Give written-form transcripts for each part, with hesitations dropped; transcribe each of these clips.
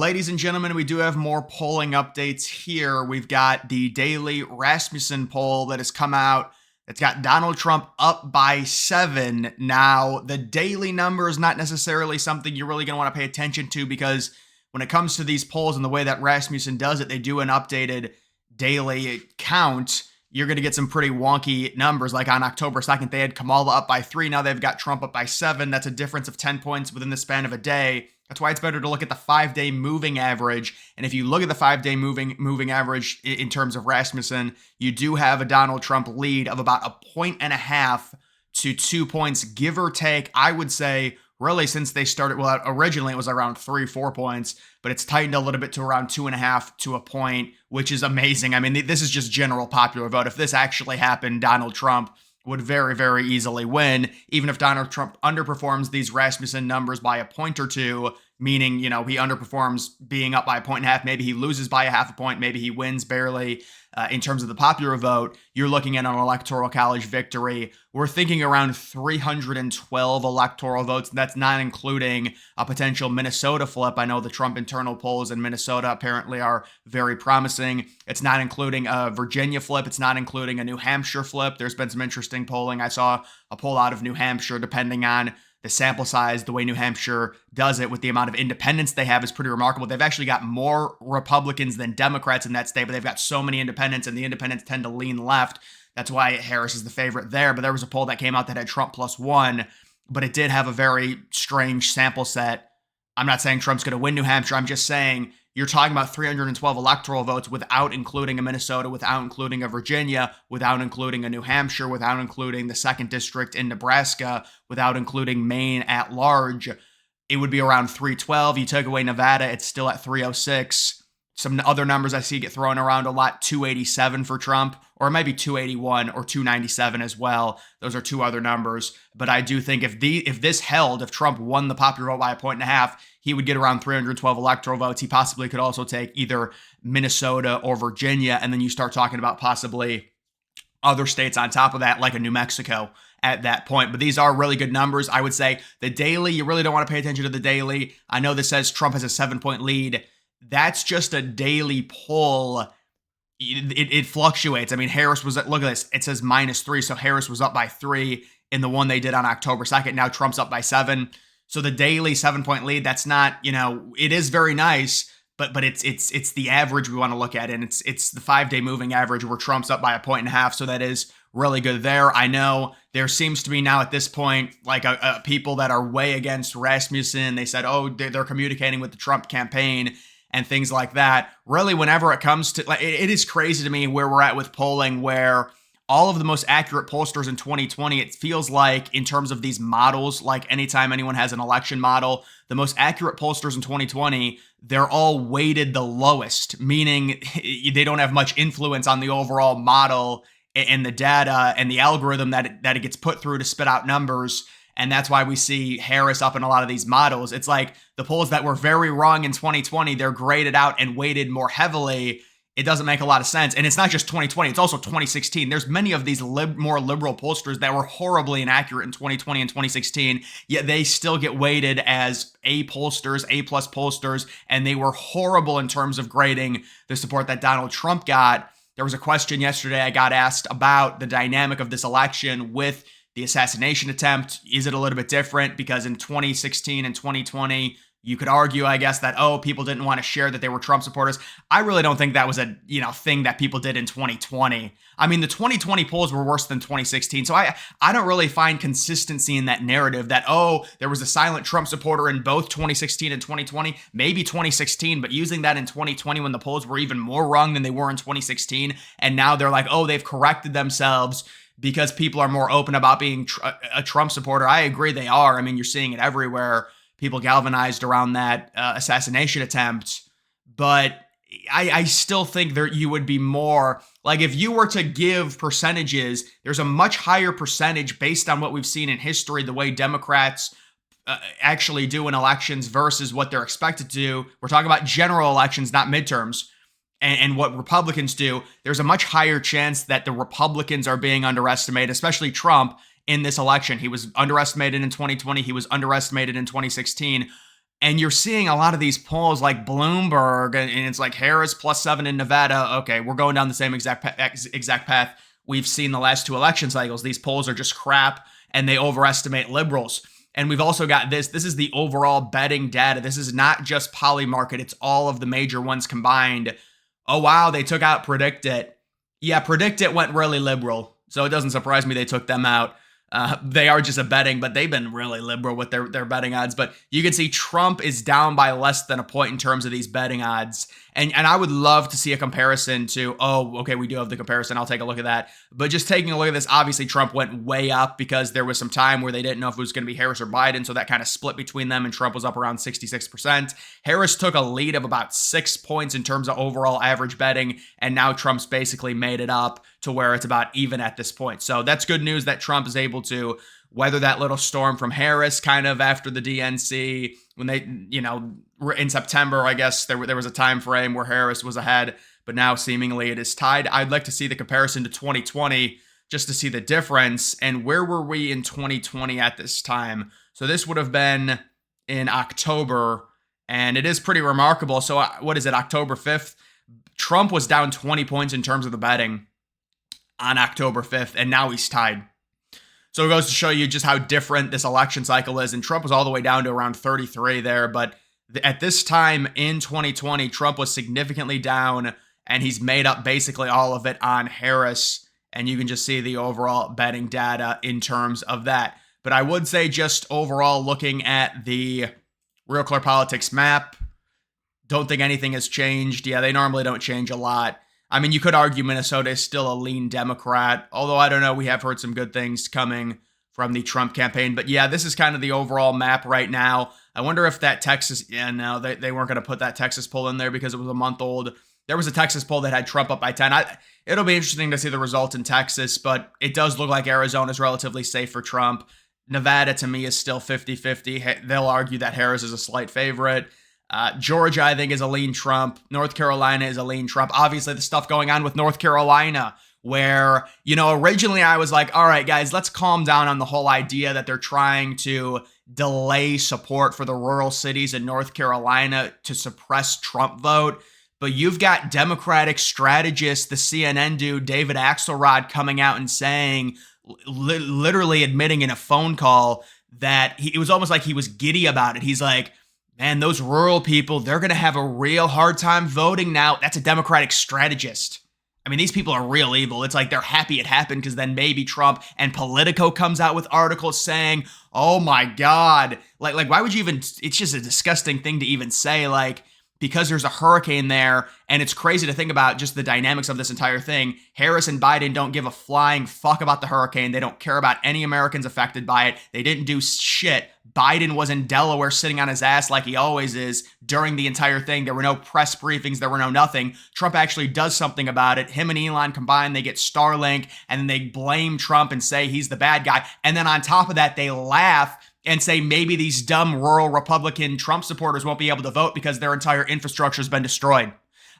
Ladies and gentlemen, we do have more polling updates here. We've got the daily Rasmussen poll that has come out. It's got Donald Trump up by 7. Now, the daily number is not necessarily something you're really going to want to pay attention to because when it comes to these polls and the way that Rasmussen does it, they do an updated daily count. You're going to get some pretty wonky numbers. Like on October 2nd, they had Kamala up by 3. Now they've got Trump up by 7. That's a difference of 10 points within the span of a day. That's why it's better to look at the 5-day moving average. And if you look at the 5-day moving average in terms of Rasmussen, you do have a Donald Trump lead of about 1.5 to 2 points, give or take. I would say really since they started, well, originally it was around 3-4 points, but it's tightened a little bit to around 2.5 to a point, which is amazing. I mean, this is just general popular vote. If this actually happened, Donald Trump would very, very easily win, even if Donald Trump underperforms these Rasmussen numbers by a point or two, meaning, he underperforms being up by 1.5. Maybe he loses by a half a point. Maybe he wins barely. In terms of the popular vote, you're looking at an electoral college victory. We're thinking around 312 electoral votes. That's not including a potential Minnesota flip. I know the Trump internal polls in Minnesota apparently are very promising. It's not including a Virginia flip. It's not including a New Hampshire flip. There's been some interesting polling. I saw a poll out of New Hampshire, depending on the sample size, the way New Hampshire does it with the amount of independents they have is pretty remarkable. They've actually got more Republicans than Democrats in that state, but they've got so many independents, and the independents tend to lean left. That's why Harris is the favorite there. But there was a poll that came out that had Trump +1, but it did have a very strange sample set. I'm not saying Trump's going to win New Hampshire. I'm just saying you're talking about 312 electoral votes without including a Minnesota, without including a Virginia, without including a New Hampshire, without including the 2nd district in Nebraska, without including Maine at large. It would be around 312. You take away Nevada, it's still at 306. Some other numbers I see get thrown around a lot, 287 for Trump, or it might be 281 or 297 as well. Those are two other numbers. But I do think if this held, if Trump won the popular vote by 1.5, he would get around 312 electoral votes. He possibly could also take either Minnesota or Virginia, and then you start talking about possibly other states on top of that, like a New Mexico at that point. But these are really good numbers. I would say the daily, you really don't want to pay attention to the daily. I know this says Trump has a 7-point lead. That's just a daily poll. It fluctuates. I mean, Harris was look at this. It says -3. So Harris was up by 3 in the one they did on October 2nd. Now Trump's up by 7. So the daily 7-point lead, that's not, it is very nice, but it's the average we want to look at. And it's the 5-day moving average where Trump's up by 1.5. So that is really good there. I know there seems to be now at this point, like people that are way against Rasmussen. They said, they're communicating with the Trump campaign and things like that. Really, whenever it comes to, it is crazy to me where we're at with polling, where all of the most accurate pollsters in 2020, it feels like in terms of these models, like anytime anyone has an election model, the most accurate pollsters in 2020, they're all weighted the lowest, meaning they don't have much influence on the overall model and the data and the algorithm that it gets put through to spit out numbers. And that's why we see Harris up in a lot of these models. It's like the polls that were very wrong in 2020, they're graded out and weighted more heavily. It doesn't make a lot of sense. And it's not just 2020, it's also 2016. There's many of these more liberal pollsters that were horribly inaccurate in 2020 and 2016, yet they still get weighted as A pollsters, A+ pollsters, and they were horrible in terms of grading the support that Donald Trump got. There was a question yesterday I got asked about the dynamic of this election with the assassination attempt. Is it a little bit different? Because in 2016 and 2020, you could argue, I guess, that, people didn't want to share that they were Trump supporters. I really don't think that was a, thing that people did in 2020. I mean, the 2020 polls were worse than 2016. So I don't really find consistency in that narrative that, there was a silent Trump supporter in both 2016 and 2020, maybe 2016, but using that in 2020 when the polls were even more wrong than they were in 2016. And now they're like, they've corrected themselves because people are more open about being a Trump supporter. I agree they are. I mean, you're seeing it everywhere. People galvanized around that assassination attempt. But I still think you would be more, like if you were to give percentages, there's a much higher percentage based on what we've seen in history, the way Democrats actually do in elections versus what they're expected to do. We're talking about general elections, not midterms. And what Republicans do, there's a much higher chance that the Republicans are being underestimated, especially Trump, in this election. He was underestimated in 2020. He was underestimated in 2016. And you're seeing a lot of these polls like Bloomberg, and it's like Harris +7 in Nevada. Okay, we're going down the same exact path we've seen the last two election cycles. These polls are just crap, and they overestimate liberals. And we've also got this. This is the overall betting data. This is not just Polymarket. It's all of the major ones combined. Oh, wow, they took out Predict It. Yeah, Predict It went really liberal. So it doesn't surprise me they took them out. They are just a betting, but they've been really liberal with their betting odds. But you can see Trump is down by less than a point in terms of these betting odds. And I would love to see a comparison to, oh, okay, we do have the comparison. I'll take a look at that. But just taking a look at this, obviously Trump went way up because there was some time where they didn't know if it was going to be Harris or Biden. So that kind of split between them, and Trump was up around 66%. Harris took a lead of about 6 points in terms of overall average betting. And now Trump's basically made it up to where it's about even at this point. So that's good news that Trump is able to weather that little storm from Harris kind of after the DNC when they, in September, I guess there was a time frame where Harris was ahead, but now seemingly it is tied. I'd like to see the comparison to 2020 just to see the difference. And where were we in 2020 at this time? So this would have been in October, and it is pretty remarkable. So what is it, October 5th? Trump was down 20 points in terms of the betting on October 5th, and now he's tied. So it goes to show you just how different this election cycle is. And Trump was all the way down to around 33 there. But at this time in 2020, Trump was significantly down, and he's made up basically all of it on Harris. And you can just see the overall betting data in terms of that. But I would say just overall looking at the Real Clear Politics map, don't think anything has changed. Yeah, they normally don't change a lot. I mean, you could argue Minnesota is still a lean Democrat, although I don't know. We have heard some good things coming from the Trump campaign. But yeah, this is kind of the overall map right now. I wonder if that Texas, no, they weren't going to put that Texas poll in there because it was a month old. There was a Texas poll that had Trump up by 10. It'll be interesting to see the result in Texas, but it does look like Arizona is relatively safe for Trump. Nevada, to me, is still 50-50. They'll argue that Harris is a slight favorite. Georgia, I think, is a lean Trump. North Carolina is a lean Trump. Obviously, the stuff going on with North Carolina, where, originally I was like, all right, guys, let's calm down on the whole idea that they're trying to delay support for the rural cities in North Carolina to suppress Trump vote. But you've got Democratic strategist, the CNN dude, David Axelrod, coming out and saying, literally admitting in a phone call that it was almost like he was giddy about it. He's like, man, those rural people, they're going to have a real hard time voting now. That's a Democratic strategist. I mean, these people are real evil. It's like they're happy it happened because then maybe Trump, and Politico comes out with articles saying, oh my God, like why would you even, it's just a disgusting thing to even say, like, because there's a hurricane there, and it's crazy to think about just the dynamics of this entire thing. Harris and Biden don't give a flying fuck about the hurricane. They don't care about any Americans affected by it. They didn't do shit. Biden was in Delaware sitting on his ass like he always is during the entire thing. There were no press briefings. There were no nothing. Trump actually does something about it. Him and Elon combined, they get Starlink, and then they blame Trump and say he's the bad guy. And then on top of that, they laugh and say maybe these dumb rural Republican Trump supporters won't be able to vote because their entire infrastructure has been destroyed.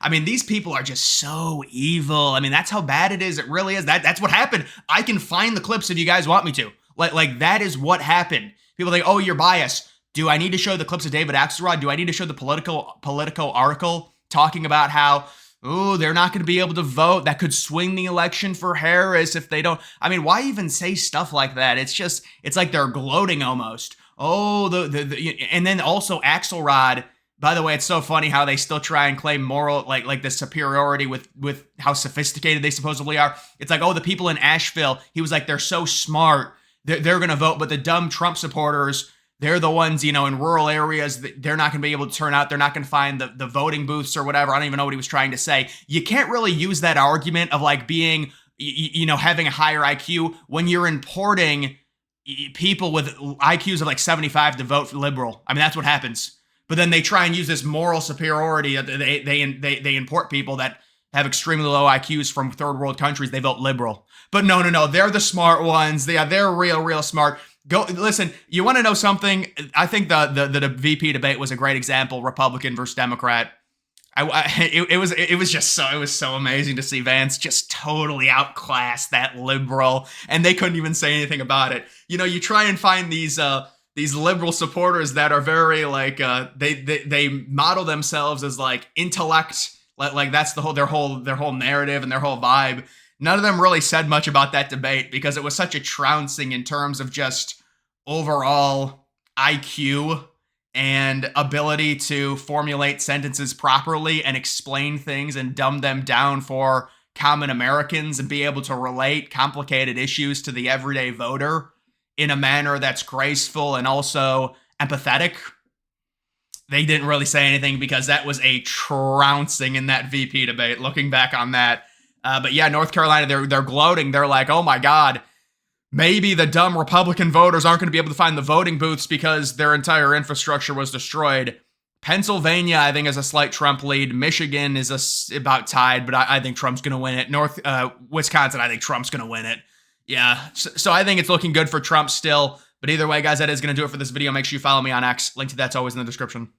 I mean, these people are just so evil. I mean, that's how bad it is. It really is. That's what happened. I can find the clips if you guys want me to. Like that is what happened. People think, oh, you're biased. Do I need to show the clips of David Axelrod? Do I need to show the Politico article talking about how, oh, they're not going to be able to vote? That could swing the election for Harris if they don't. I mean, why even say stuff like that? It's like they're gloating almost. Oh, and then also Axelrod. By the way, it's so funny how they still try and claim moral, like the superiority with how sophisticated they supposedly are. It's like, oh, the people in Asheville, he was like, they're so smart. They're going to vote, but the dumb Trump supporters, they're the ones, in rural areas, they're not going to be able to turn out. They're not going to find the voting booths or whatever. I don't even know what he was trying to say. You can't really use that argument of like being, having a higher IQ when you're importing people with IQs of like 75 to vote for liberal. I mean, that's what happens. But then they try and use this moral superiority. They import people that have extremely low IQs from third world countries. They vote liberal. But no. They're the smart ones. They're real smart. Go listen. You want to know something? I think the VP debate was a great example. Republican versus Democrat. It was so amazing to see Vance just totally outclass that liberal, and they couldn't even say anything about it. You try and find these these liberal supporters that are very like they model themselves as like intellect, like that's their whole narrative and their whole vibe. None of them really said much about that debate because it was such a trouncing in terms of just overall IQ and ability to formulate sentences properly and explain things and dumb them down for common Americans and be able to relate complicated issues to the everyday voter in a manner that's graceful and also empathetic. They didn't really say anything because that was a trouncing in that VP debate. Looking back on that, but yeah, North Carolina, they're gloating. They're like, oh my god, maybe the dumb Republican voters aren't going to be able to find the voting booths because their entire infrastructure was destroyed. Pennsylvania, I think, is a slight Trump lead. Michigan is about tied, but I think Trump's going to win it. Wisconsin, I think Trump's going to win it. Yeah, so I think it's looking good for Trump still. But either way, guys, that is going to do it for this video. Make sure you follow me on X. Link to that's always in the description.